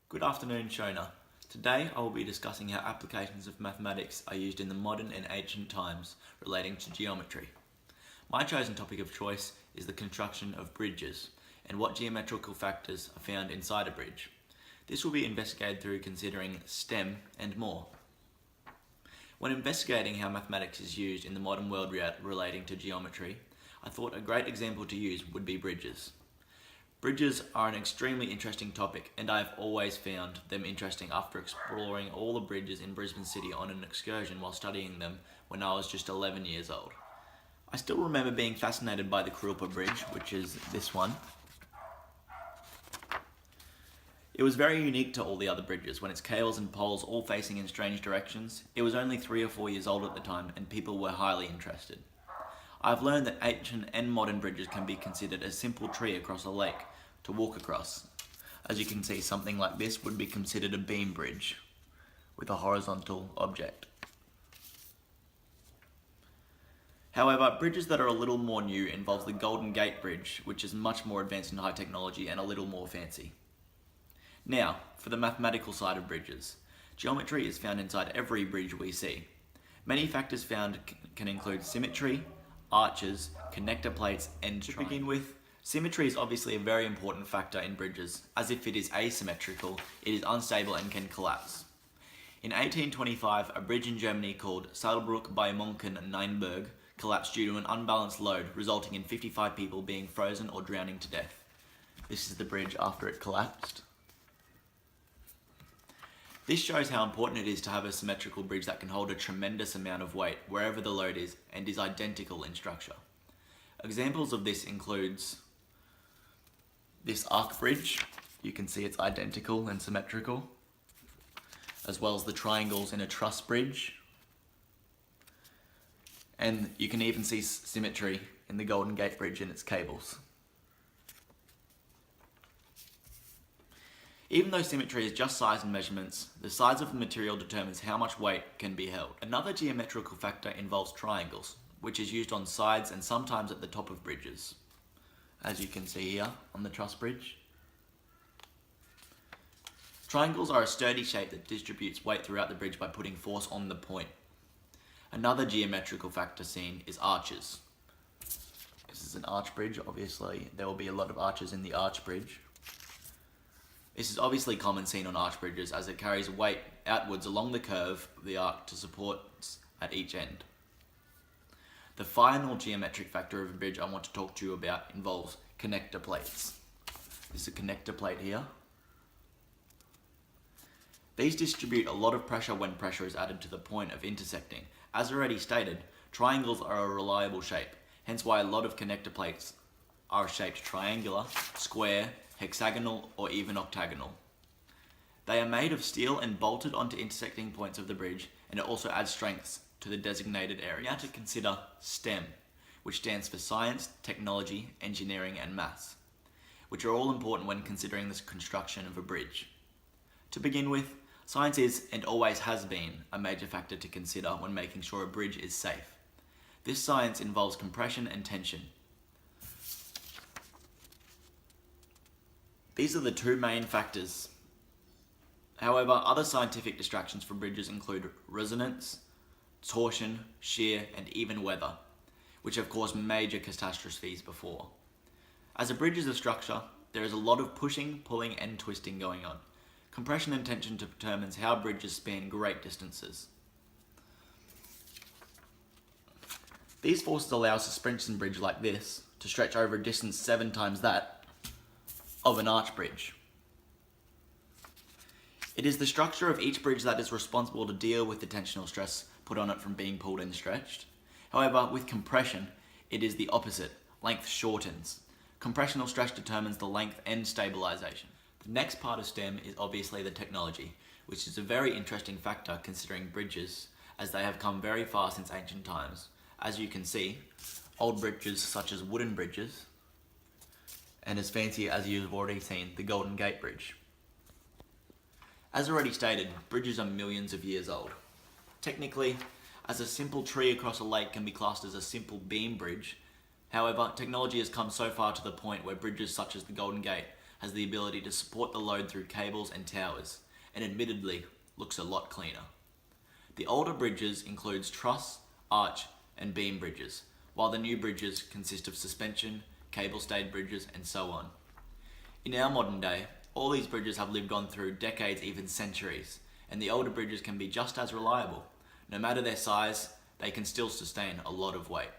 Good afternoon, Shona. Today I will be discussing how applications of mathematics are used in the modern and ancient times relating to geometry. My chosen topic of choice is the construction of bridges and what geometrical factors are found inside a bridge. This will be investigated through considering STEM and more. When investigating how mathematics is used in the modern world relating to geometry, I thought a great example to use would be bridges. Bridges are an extremely interesting topic, and I have always found them interesting after exploring all the bridges in Brisbane City on an excursion while studying them when I was just 11 years old. I still remember being fascinated by the Kurilpa Bridge, which is this one. It was very unique to all the other bridges, when its cables and poles all facing in strange directions. It was only 3 or 4 years old at the time, and people were highly interested. I've learned that ancient and modern bridges can be considered a simple tree across a lake to walk across. As you can see, something like this would be considered a beam bridge with a horizontal object. However, bridges that are a little more new involves the Golden Gate Bridge, which is much more advanced in high technology and a little more fancy. Now, for the mathematical side of bridges. Geometry is found inside every bridge we see. Many factors found can include symmetry, arches, connector plates, and to begin with, symmetry is obviously a very important factor in bridges, as if it is asymmetrical, it is unstable and can collapse. In 1825, a bridge in Germany called Saarbrück bei Monken-Neinberg collapsed due to an unbalanced load, resulting in 55 people being frozen or drowning to death. This is the bridge after it collapsed. This shows how important it is to have a symmetrical bridge that can hold a tremendous amount of weight wherever the load is and is identical in structure. Examples of this includes this arc bridge. You can see it's identical and symmetrical, as well as the triangles in a truss bridge. And you can even see symmetry in the Golden Gate Bridge and its cables. Even though symmetry is just size and measurements, the size of the material determines how much weight can be held. Another geometrical factor involves triangles, which is used on sides and sometimes at the top of bridges, as you can see here on the truss bridge. Triangles are a sturdy shape that distributes weight throughout the bridge by putting force on the point. Another geometrical factor seen is arches. This is an arch bridge. Obviously, there will be a lot of arches in the arch bridge. This is obviously common seen on arch bridges as it carries weight outwards along the curve of the arc to supports at each end. The final geometric factor of a bridge I want to talk to you about involves connector plates. This is a connector plate here. These distribute a lot of pressure when pressure is added to the point of intersecting. As already stated, triangles are a reliable shape, hence why a lot of connector plates are shaped triangular, square, hexagonal, or even octagonal. They are made of steel and bolted onto intersecting points of the bridge, and it also adds strength to the designated area. Now to consider STEM, which stands for Science, Technology, Engineering and Maths, which are all important when considering the construction of a bridge. To begin with, science is and always has been a major factor to consider when making sure a bridge is safe. This science involves compression and tension. These are the two main factors. However, other scientific distractions for bridges include resonance, torsion, shear, and even weather, which have caused major catastrophes before. As a bridge is a structure, there is a lot of pushing, pulling, and twisting going on. Compression and tension determines how bridges span great distances. These forces allow a suspension bridge like this to stretch over a distance 7 times that of an arch bridge. It is the structure of each bridge that is responsible to deal with the tensional stress put on it from being pulled and stretched. However, with compression, it is the opposite. Length shortens. Compressional stress determines the length and stabilization. The next part of STEM is obviously the technology, which is a very interesting factor considering bridges, as they have come very far since ancient times. As you can see, old bridges such as wooden bridges, and as fancy as you've already seen, the Golden Gate Bridge. As already stated, bridges are millions of years old. Technically, as a simple tree across a lake can be classed as a simple beam bridge, however, technology has come so far to the point where bridges such as the Golden Gate has the ability to support the load through cables and towers, and admittedly looks a lot cleaner. The older bridges includes truss, arch, and beam bridges, while the new bridges consist of suspension, cable-stayed bridges, and so on. In our modern day, all these bridges have lived on through decades, even centuries, and the older bridges can be just as reliable. No matter their size, they can still sustain a lot of weight.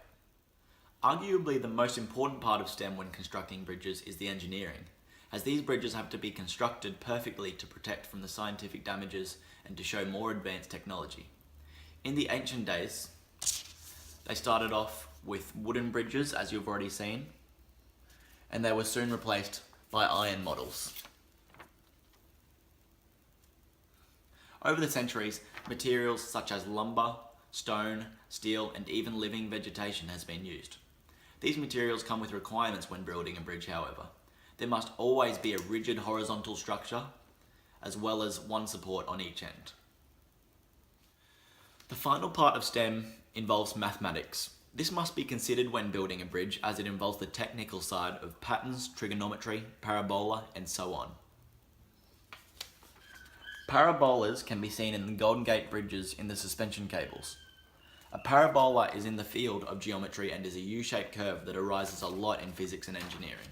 Arguably, the most important part of STEM when constructing bridges is the engineering, as these bridges have to be constructed perfectly to protect from the scientific damages and to show more advanced technology. In the ancient days, they started off with wooden bridges, as you've already seen, and they were soon replaced by iron models. Over the centuries, materials such as lumber, stone, steel, and even living vegetation has been used. These materials come with requirements when building a bridge, however. There must always be a rigid horizontal structure, as well as one support on each end. The final part of STEM involves mathematics. This must be considered when building a bridge, as it involves the technical side of patterns, trigonometry, parabola, and so on. Parabolas can be seen in the Golden Gate bridges in the suspension cables. A parabola is in the field of geometry and is a U-shaped curve that arises a lot in physics and engineering.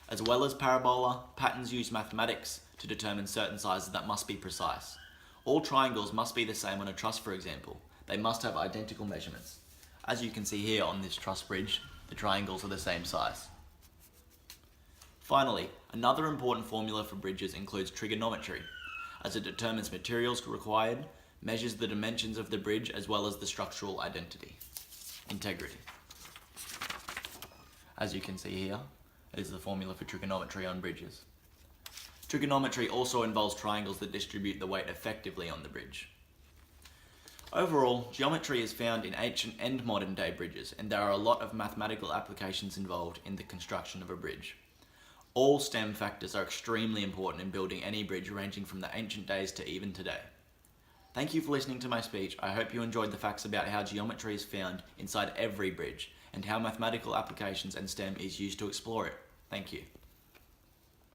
As well as parabola, patterns use mathematics to determine certain sizes that must be precise. All triangles must be the same on a truss, for example. They must have identical measurements. As you can see here on this truss bridge, the triangles are the same size. Finally, another important formula for bridges includes trigonometry, as it determines materials required, measures the dimensions of the bridge, as well as the structural integrity. As you can see here, is the formula for trigonometry on bridges. Trigonometry also involves triangles that distribute the weight effectively on the bridge. Overall, geometry is found in ancient and modern day bridges, and there are a lot of mathematical applications involved in the construction of a bridge. All STEM factors are extremely important in building any bridge, ranging from the ancient days to even today. Thank you for listening to my speech. I hope you enjoyed the facts about how geometry is found inside every bridge and how mathematical applications and STEM is used to explore it. Thank you.